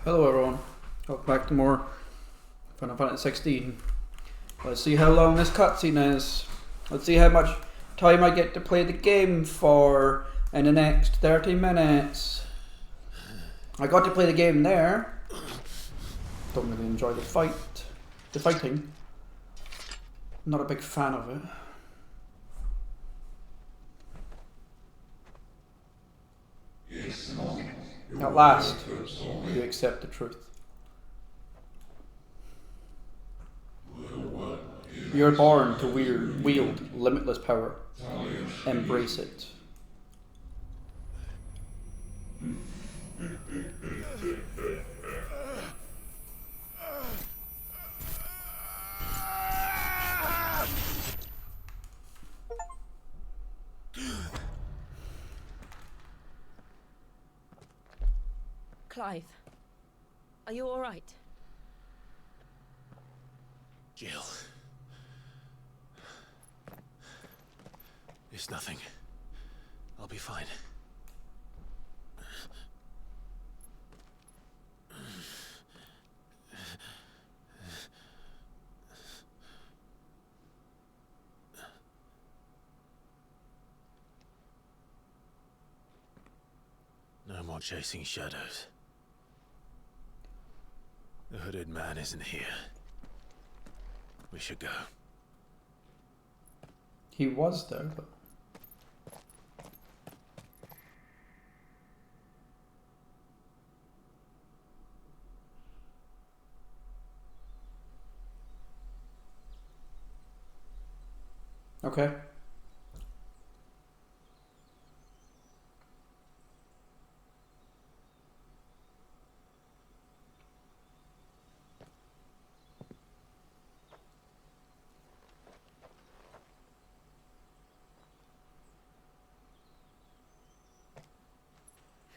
Hello everyone, welcome back to more Final Fantasy 16. Let's see how long this cutscene is. Let's see how much time I get to play the game for in the next 30 minutes. I got to play the game there. Don't really enjoy the fighting. Not a big fan of it. At last, you accept the truth. You're born to wield limitless power. Embrace it. Clive, are you all right? Jill. It's nothing. I'll be fine. No more chasing shadows. The hooded man isn't here. We should go. He was there, but... Okay.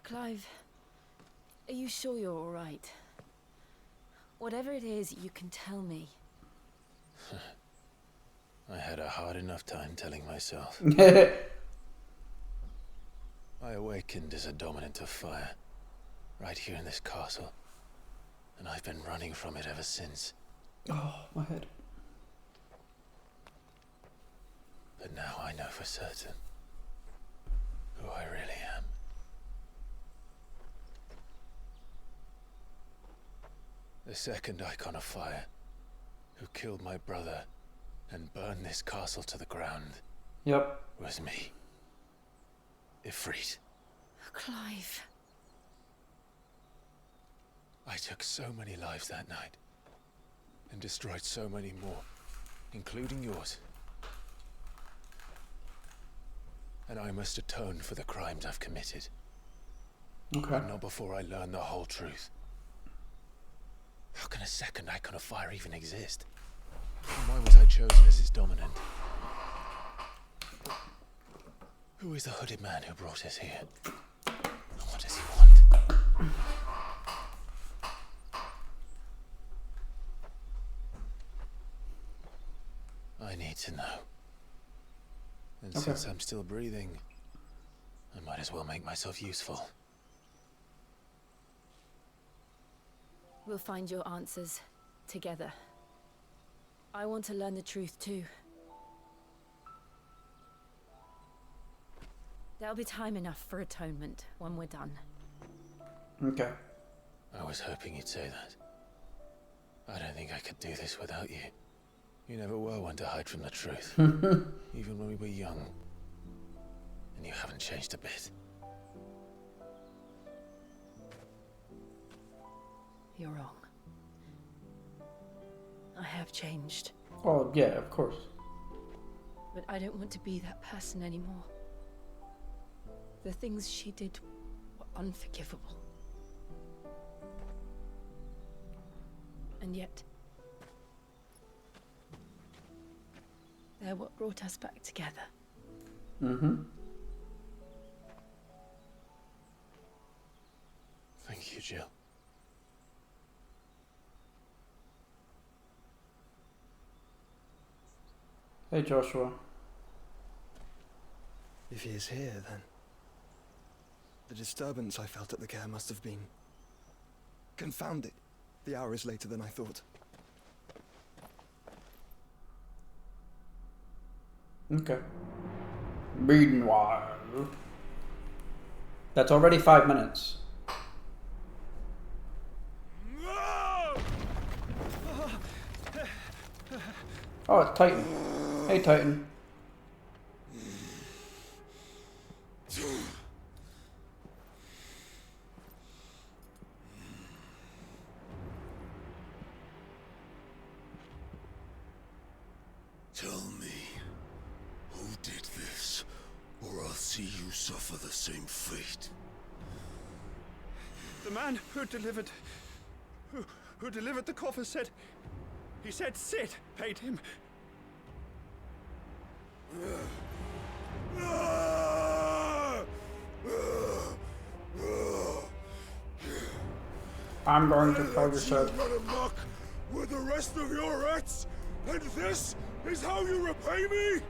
Clive, are you sure you're all right? Whatever it is, you can tell me. I had a hard enough time telling myself. I awakened as a dominant of fire, right here in this castle, and I've been running from it ever since. Oh, my head. But now I know for certain who I really am. The second icon of fire, who killed my brother and burned this castle to the ground, Yep. was me. Ifrit. Clive. I took so many lives that night, and destroyed so many more, including yours. And I must atone for the crimes I've committed. Okay. But not before I learn the whole truth. How can a second icon of fire even exist? And why was I chosen as its dominant? Who is the hooded man who brought us here? And what does he want? I need to know. And Okay. since I'm still breathing, I might as well make myself useful. We'll find your answers together. I want to learn the truth too. There'll be time enough for atonement when we're done. Okay. I was hoping you'd say that. I don't think I could do this without you. You never were one to hide from the truth. Even when we were young. And you haven't changed a bit. You're wrong. I have changed, Oh, yeah, of course. but I don't want to be that person anymore. The things she did were unforgivable. And yet, they're what brought us back together. Mm-hmm. Thank you, Jill. Hey, Joshua. If he is here, then the disturbance I felt at the care must have been Confound it. The hour is later than I thought. Okay. Meanwhile, that's already 5 minutes. Oh, it's Titan. Hey, Titan. Tell me, who did this, or I'll see you suffer the same fate. The man who delivered the coffer said Sid paid him. I'm going to kill your Sid. Run amok with the rest of your rats, and this is how you repay me?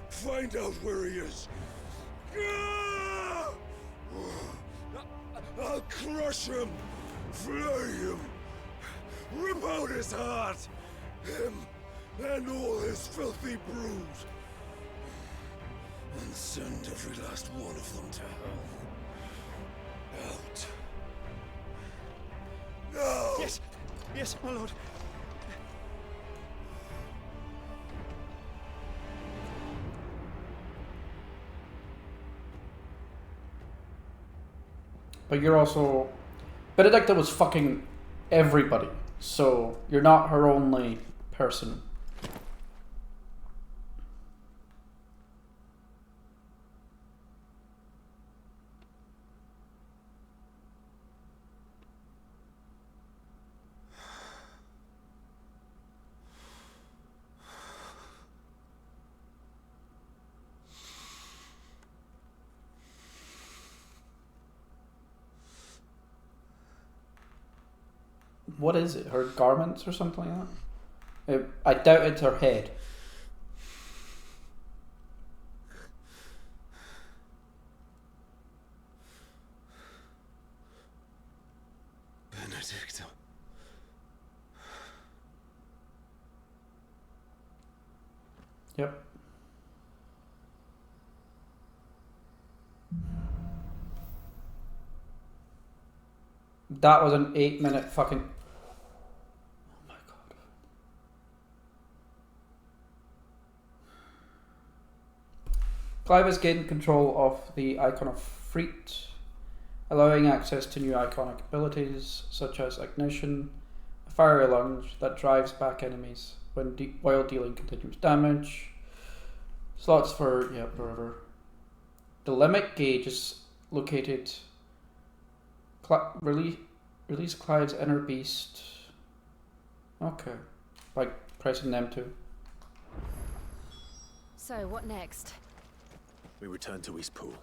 Find out where he is. I'll crush him, flay him, rip out his heart, him and all his filthy brood, and send every last one of them to hell. Out. Now! Yes, my lord. But you're also... Benedicta was fucking everybody, so you're not her only person. What is it? Her garments or something like that? I doubt it's her head. Benedicta. Yep. That was an 8-minute fucking... Oh my god. Clive has gained control of the Icon of Freet, allowing access to new iconic abilities such as Ignition, a fiery lunge that drives back enemies while dealing continuous damage, slots for, whatever. The limit gauge is located... Release Clive's inner beast. Okay. By pressing them too. So, what next? We return to Eastpool.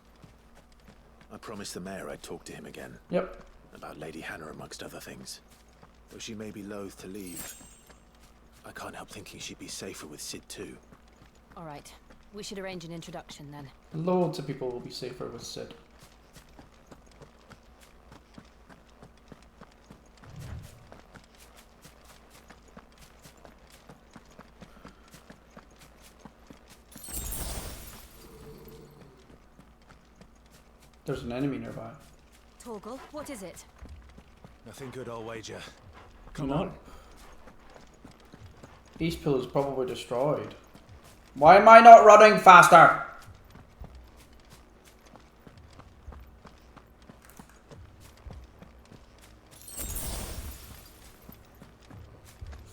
I promised the mayor I'd talk to him again. Yep. About Lady Hannah amongst other things. Though she may be loath to leave, I can't help thinking she'd be safer with Sid too. Alright. We should arrange an introduction then. Loads of people will be safer with Sid. There's an enemy nearby. Torgal, what is it? Nothing good, I'll wager. Come on. Eastpool is probably destroyed. Why am I not running faster?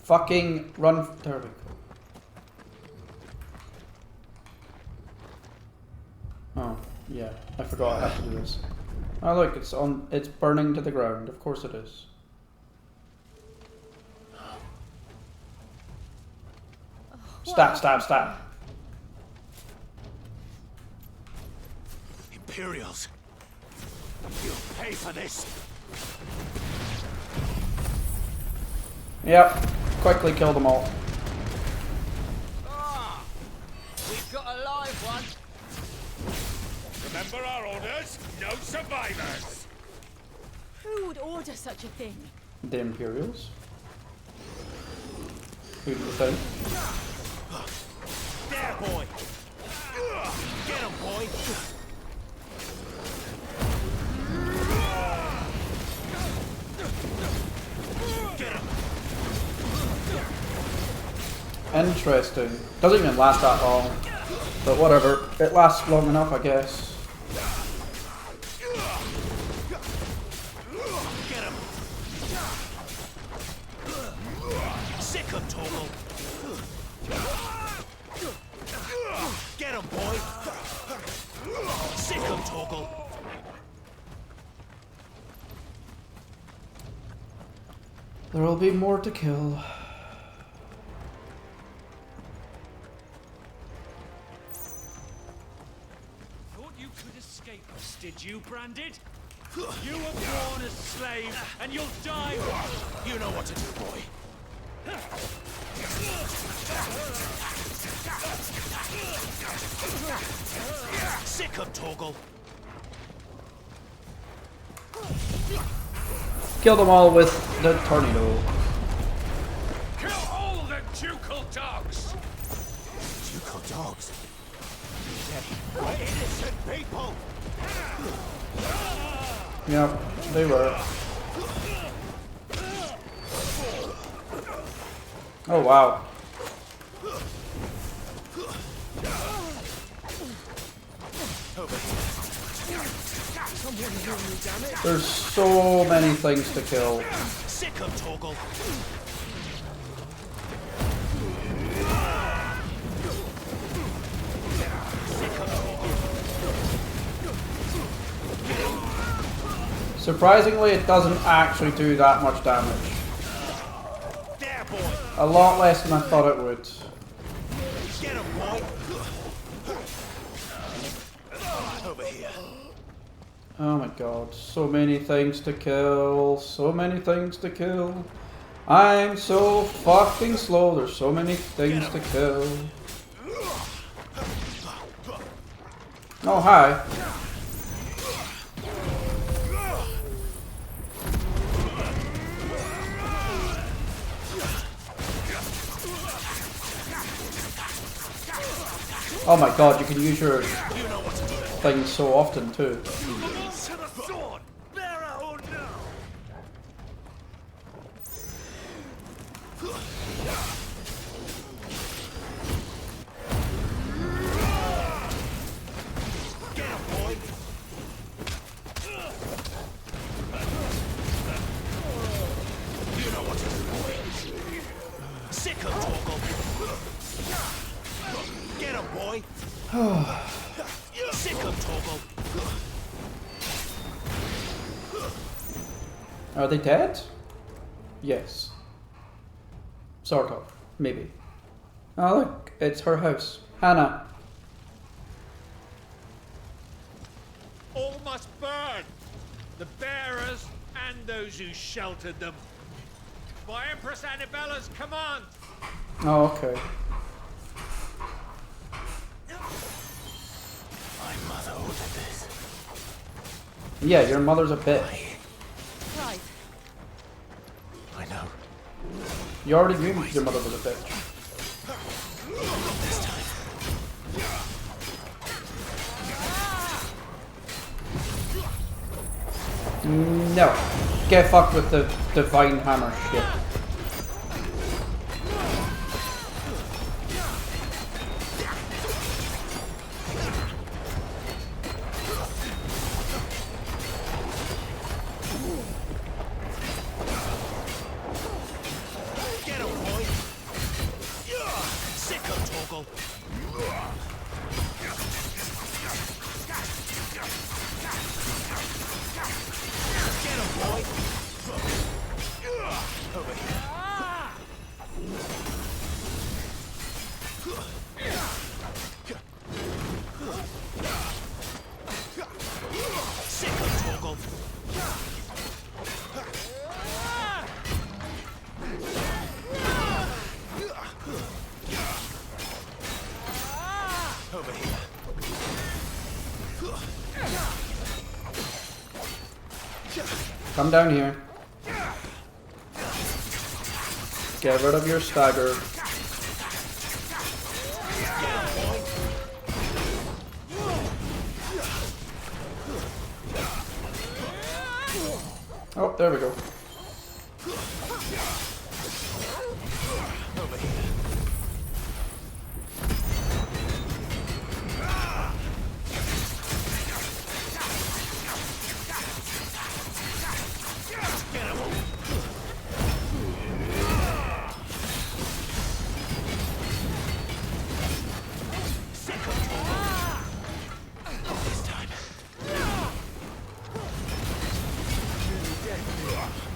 Fucking run. There we go. Oh, yeah. I forgot I have to do this. Oh look, it's burning to the ground. Of course it is. Stab, stab, stab. Imperials! You'll pay for this! Yep. Quickly kill them all. Ah! We've got a live one! Remember our orders? No survivors! Who would order such a thing? The Imperials. Who do you think? There, boy. Get him, boy. Get him. Interesting. Doesn't even last that long. But whatever. It lasts long enough, I guess. Get him. Sick him, Torgal. Get him, boy. Sick him, Torgal. There will be more to kill. Thought you could escape us, did you, Branded? You were born a slave, and you'll die. You know what to do, boy. Sick him, Torgal. Kill them all with the tornado. Kill all the ducal dogs. Ducal dogs. We're innocent people. Yep, they were. Oh wow. There's so many things to kill. Sick him, Torgal. Surprisingly, it doesn't actually do that much damage. There, boy. A lot less than I thought it would. Get him, boy. Over here. Oh my god, so many things to kill, so many things to kill. I'm so fucking slow, there's so many things to kill. Oh, hi. Oh my god, you can use your things so often too. Sick him, Torgal. Get him, boy. Sick him, Torgal. Are they dead? Yes. Sort of. Maybe. Oh look, it's her house. Hannah. All must burn. The bearers and those who sheltered them. By Empress Annabella's command. Oh, okay. My mother ordered this. Yeah, your mother's a bitch. Right. I know. You already knew your mother was a bitch. This time. No. Get fucked with the divine hammer shit. Get him, boy. Sick him, Torgal. Get him, boy. Over here. Sick him, Torgal. Over here. Come down here. Get rid of your stagger. Oh, there we go. Over here. Get him. Second Torgal. Not this time.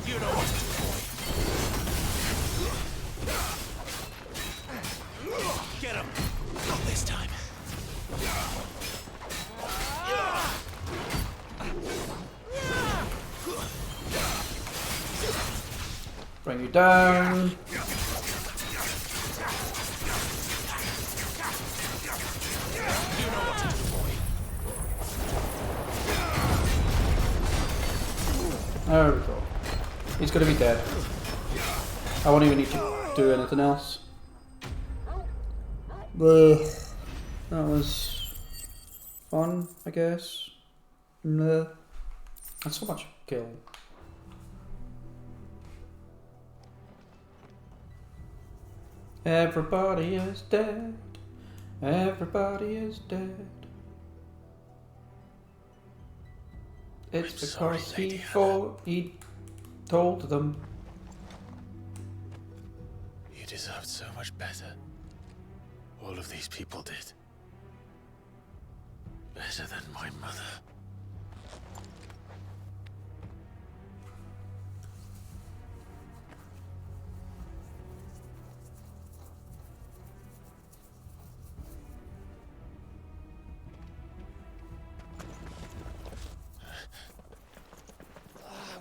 You know what to do, boy. Get him. Not this time. Bring you down. You know what to do, boy. There we go. He's gonna be dead. I won't even need to do anything else. Ugh. That was fun, I guess. Nah. That's so much kill. Everybody is dead. Everybody is dead. It's I'm sorry, because Lady he told them. You deserved so much better. All of these people did. Better than my mother.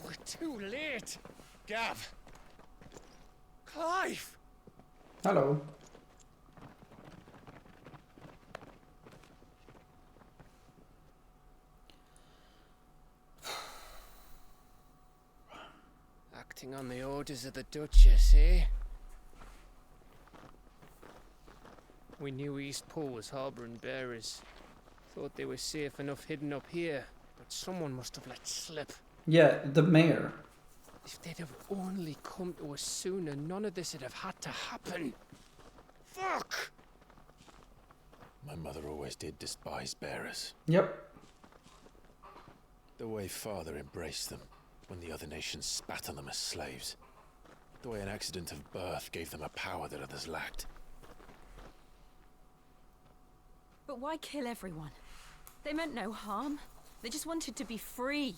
We're too late. Gav. Clive. Hello. Acting on the orders of the Duchess, eh? We knew East Pool was harbouring bearers. Thought they were safe enough hidden up here, but someone must have let slip. Yeah, the mayor. If they'd have only come to us sooner, none of this would have had to happen. Fuck! My mother always did despise bearers. Yep. The way father embraced them when the other nations spat on them as slaves. The way an accident of birth gave them a power that others lacked. But why kill everyone? They meant no harm. They just wanted to be free.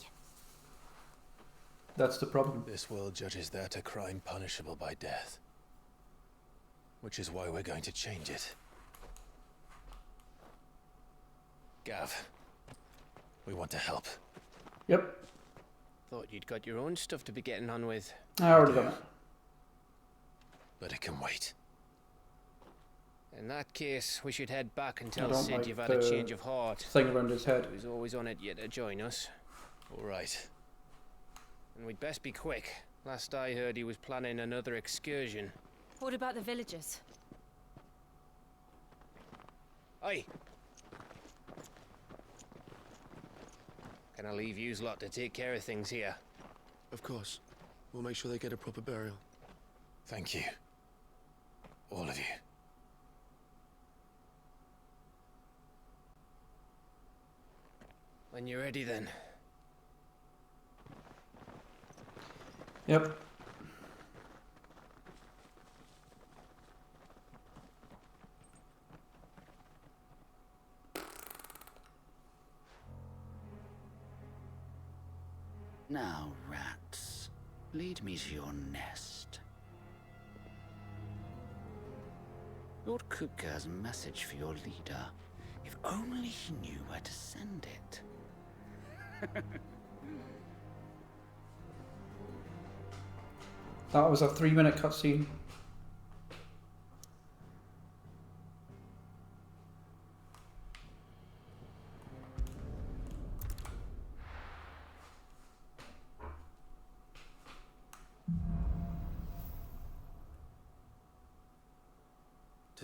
That's the problem. This world judges that a crime punishable by death. Which is why we're going to change it. Gav, we want to help. Yep. Thought you'd got your own stuff to be getting on with. I already done it. But it can wait. In that case, we should head back and I tell don't Sid like you've had a the change of heart. thing around his head. He was always on it yet to join us. All right. And we'd best be quick. Last I heard, he was planning another excursion. What about the villagers? Aye. Can I leave yous lot to take care of things here? Of course. We'll make sure they get a proper burial. Thank you. All of you. When you're ready, then. Yep. Now, rats, lead me to your nest. Lord Kupka has a message for your leader. If only he knew where to send it. That was a 3-minute cutscene.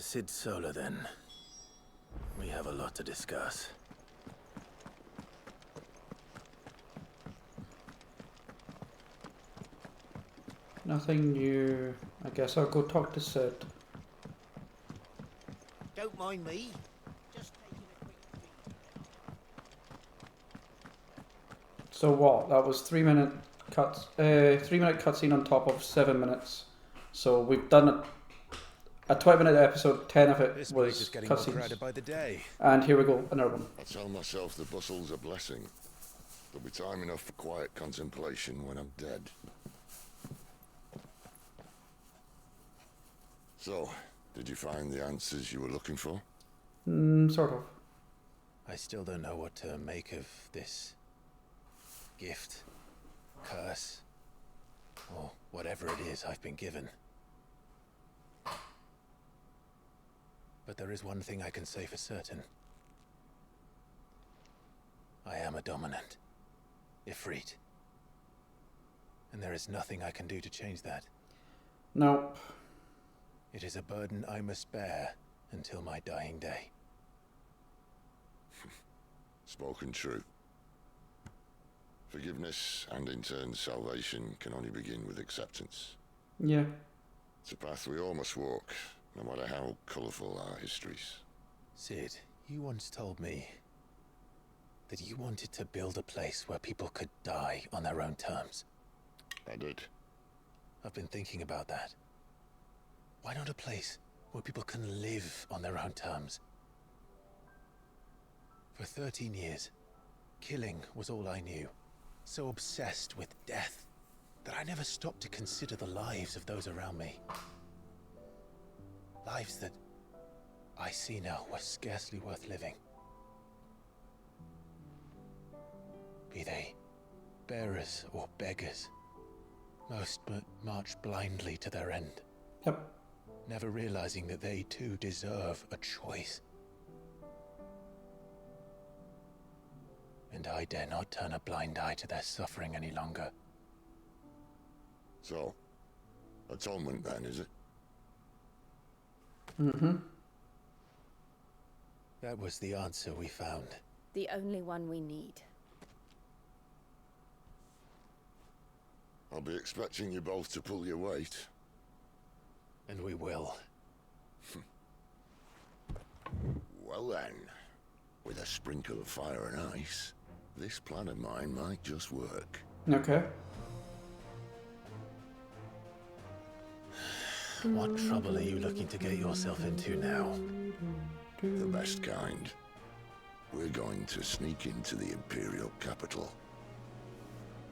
To Sid Solar, then. We have a lot to discuss. Nothing new. I guess I'll go talk to Sid. Don't mind me. Just taking a quick peek. So what? That was 3 minute cuts. 3 minute cutscene on top of 7 minutes. So we've done a 20-minute episode. 10 of it This place was is getting more cutscenes. crowded by the day. And here we go, another one. I tell myself the bustle's a blessing. There'll be time enough for quiet contemplation when I'm dead. So, did you find the answers you were looking for? Sort of. I still don't know what to make of this gift, curse, or whatever it is I've been given. But there is one thing I can say for certain. I am a dominant, Ifrit. And there is nothing I can do to change that. Nope. It is a burden I must bear until my dying day. Spoken true. Forgiveness and in turn salvation can only begin with acceptance. Yeah. It's a path we all must walk, no matter how colourful our histories. Sid, you once told me that you wanted to build a place where people could die on their own terms. I did. I've been thinking about that. Why not a place where people can live on their own terms? For 13 years, killing was all I knew. So obsessed with death that I never stopped to consider the lives of those around me. Lives that I see now were scarcely worth living. Be they bearers or beggars, most march blindly to their end. Yep. Never realizing that they too deserve a choice. And I dare not turn a blind eye to their suffering any longer. So, atonement then, is it? Mm-hmm. That was the answer we found. The only one we need. I'll be expecting you both to pull your weight. And we will. Well then, with a sprinkle of fire and ice, this plan of mine might just work. Okay. What trouble are you looking to get yourself into now? The best kind. We're going to sneak into the Imperial capital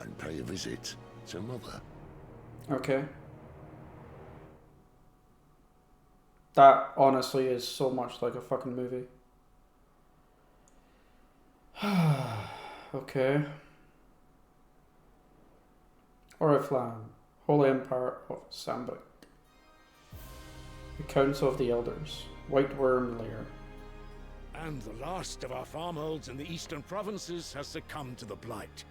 and pay a visit to Mother. Okay. That honestly is so much like a fucking movie. Okay. Oriflamme, Holy Empire of Sambric. The Council of the Elders, White Worm Lair. And the last of our farmholds in the eastern provinces has succumbed to the blight.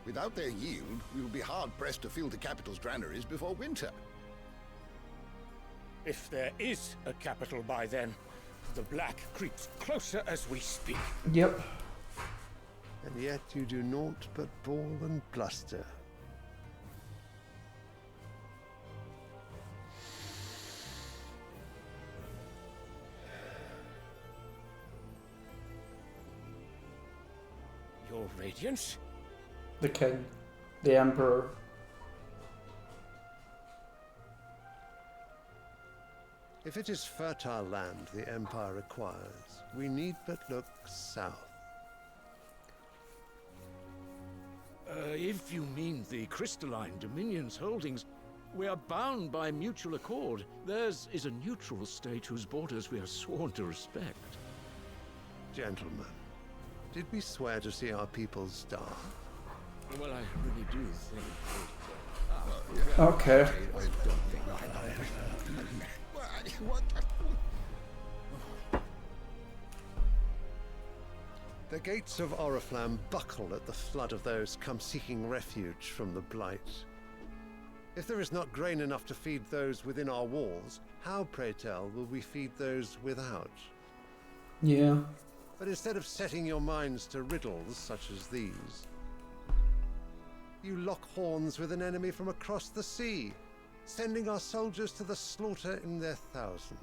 Without their yield, we will be hard-pressed to fill the capital's granaries before winter. If there is a capital by then, the black creeps closer as we speak. Yep. And yet you do naught but bawl and bluster. Your Radiance? The King. The Emperor. If it is fertile land the Empire requires, we need but look south. If you mean the crystalline Dominion's holdings, we are bound by mutual accord. Theirs is a neutral state whose borders we are sworn to respect. Gentlemen, did we swear to see our people starve? Well, I really do think Okay. The gates of Oriflamme buckle at the flood of those come seeking refuge from the blight. If there is not grain enough to feed those within our walls, how, pray tell, will we feed those without? Yeah. But instead of setting your minds to riddles such as these, you lock horns with an enemy from across the sea, sending our soldiers to the slaughter in their thousands.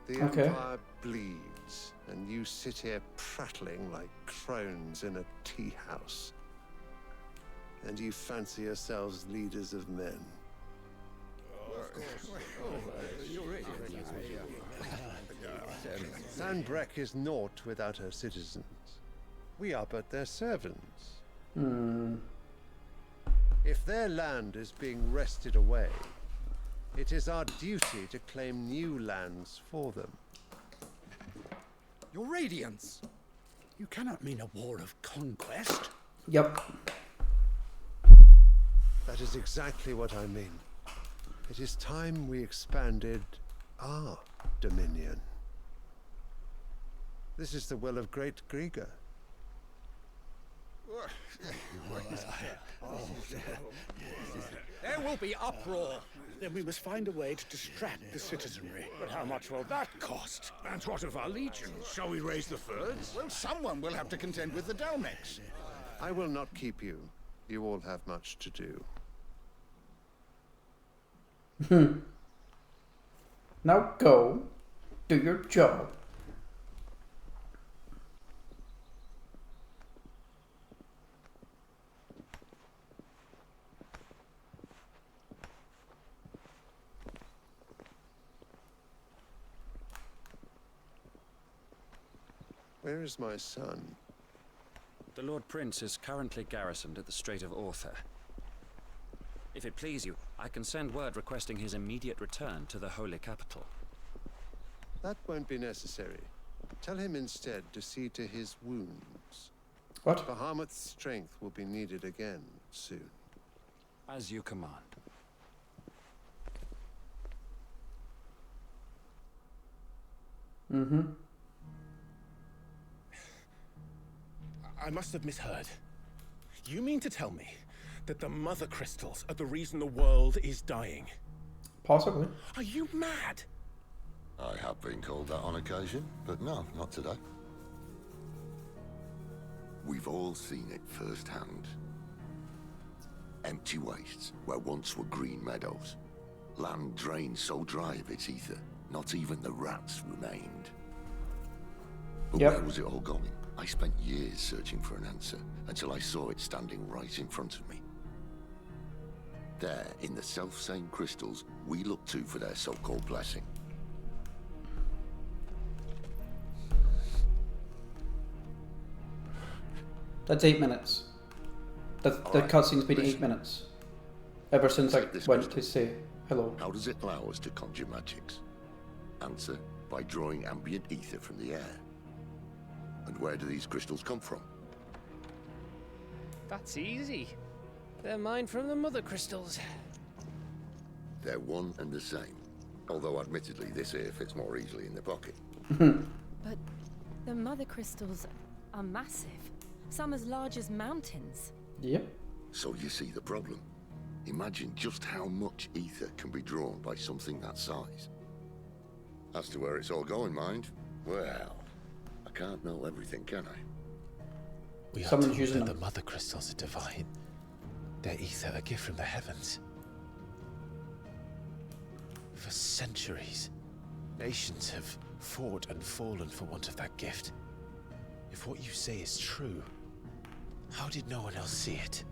The Empire bleeds, and you sit here prattling like crones in a tea house. And you fancy yourselves leaders of men. Sandbreck is naught without her citizens. We are but their servants. If their land is being wrested away, it is our duty to claim new lands for them. Your Radiance! You cannot mean a war of conquest. Yep. That is exactly what I mean. It is time we expanded our dominion. This is the will of great Grieger. There will be uproar. Then we must find a way to distract the citizenry. But how much will that cost? And what of our legions? Shall we raise the thirds? Well, someone will have to contend with the Dalmex. I will not keep you. You all have much to do. Now go. Do your job. Where is my son? The Lord Prince is currently garrisoned at the Strait of Arthur. If it please you, I can send word requesting his immediate return to the Holy Capital. That won't be necessary. Tell him instead to see to his wounds. What? Bahamut's strength will be needed again soon. As you command. I must have misheard. You mean to tell me that the mother crystals are the reason the world is dying? Possibly. Are you mad? I have been called that on occasion, but no, not today. We've all seen it firsthand. Empty wastes where once were green meadows. Land drained so dry of its ether, not even the rats remained. But where was it all going? I spent years searching for an answer, until I saw it standing right in front of me. There, in the self-same crystals we look to for their so-called blessing. That's 8 minutes. The cutscene's been 8 minutes. Ever since I went to say hello. How does it allow us to conjure magics? Answer, by drawing ambient ether from the air. And where do these crystals come from? That's easy. They're mined from the mother crystals. They're one and the same. Although admittedly this here fits more easily in the pocket. But the mother crystals are massive. Some as large as mountains. Yep. So you see the problem. Imagine just how much ether can be drawn by something that size. As to where it's all going, mind, well, I can't know everything, can I? We are told that the mother crystals are divine. Their ether a gift from the heavens. For centuries, nations have fought and fallen for want of that gift. If what you say is true, how did no one else see it?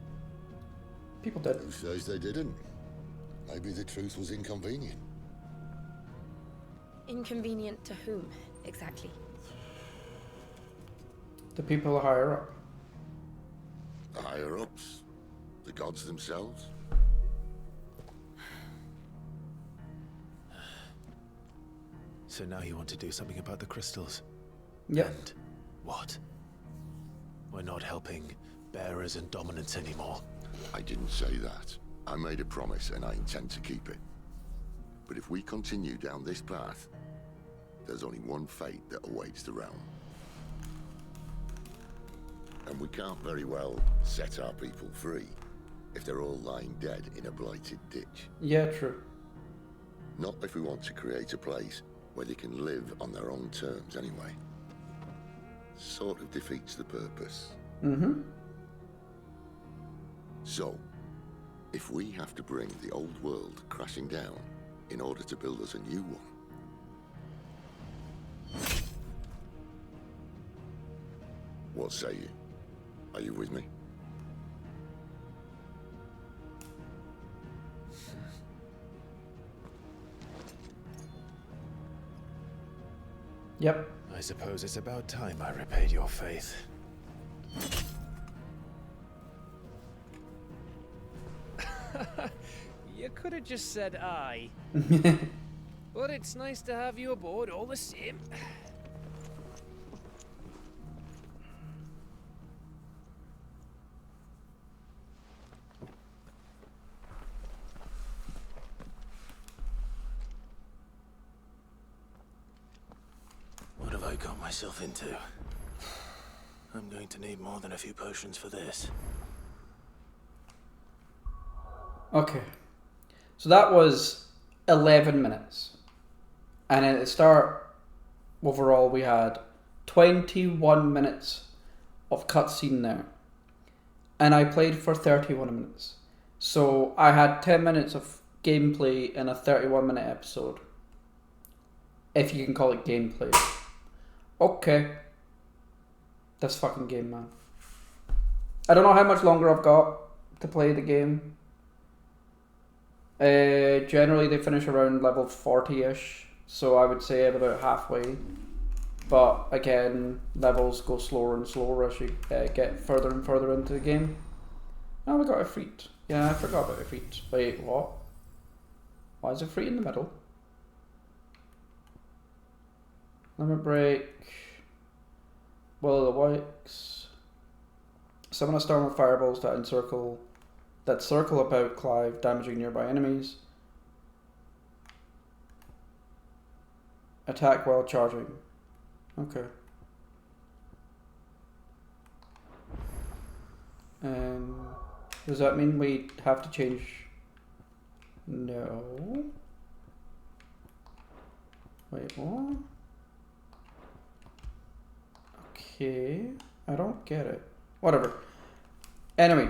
People did. Who says they didn't? Maybe the truth was inconvenient. Inconvenient to whom, exactly? The people higher up. The higher-ups? The gods themselves? So now you want to do something about the crystals? Yep. And what? We're not helping bearers and dominants anymore. I didn't say that. I made a promise and I intend to keep it. But if we continue down this path, there's only one fate that awaits the realm. And we can't very well set our people free if they're all lying dead in a blighted ditch. Yeah, true. Not if we want to create a place where they can live on their own terms anyway. Sort of defeats the purpose. Mm-hmm. So, if we have to bring the old world crashing down in order to build us a new one, what say you? Are you with me? Yep. I suppose it's about time I repaid your faith. You could have just said aye. But it's nice to have you aboard all the same. What have I got myself into? I'm going to need more than a few potions for this. Okay. So that was 11 minutes. And at the start, overall, we had 21 minutes of cutscene there. And I played for 31 minutes. So I had 10 minutes of gameplay in a 31-minute episode. If you can call it gameplay. Okay. This fucking game, man. I don't know how much longer I've got to play the game. Generally they finish around level 40-ish, so I would say I'm about halfway. But again, levels go slower and slower as you get further and further into the game. Oh, we got a feat. Yeah, I forgot about a feat. Wait, what? Why is it free in the middle? Limit break. Will of the Wikes. Summon a storm of fireballs that circle about Clive, damaging nearby enemies. Attack while charging. Okay. Does that mean we have to change? No. Wait, what? Okay, I don't get it. Whatever. Anyway,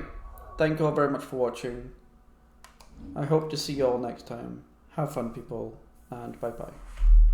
thank you all very much for watching. I hope to see you all next time. Have fun, people, and bye-bye.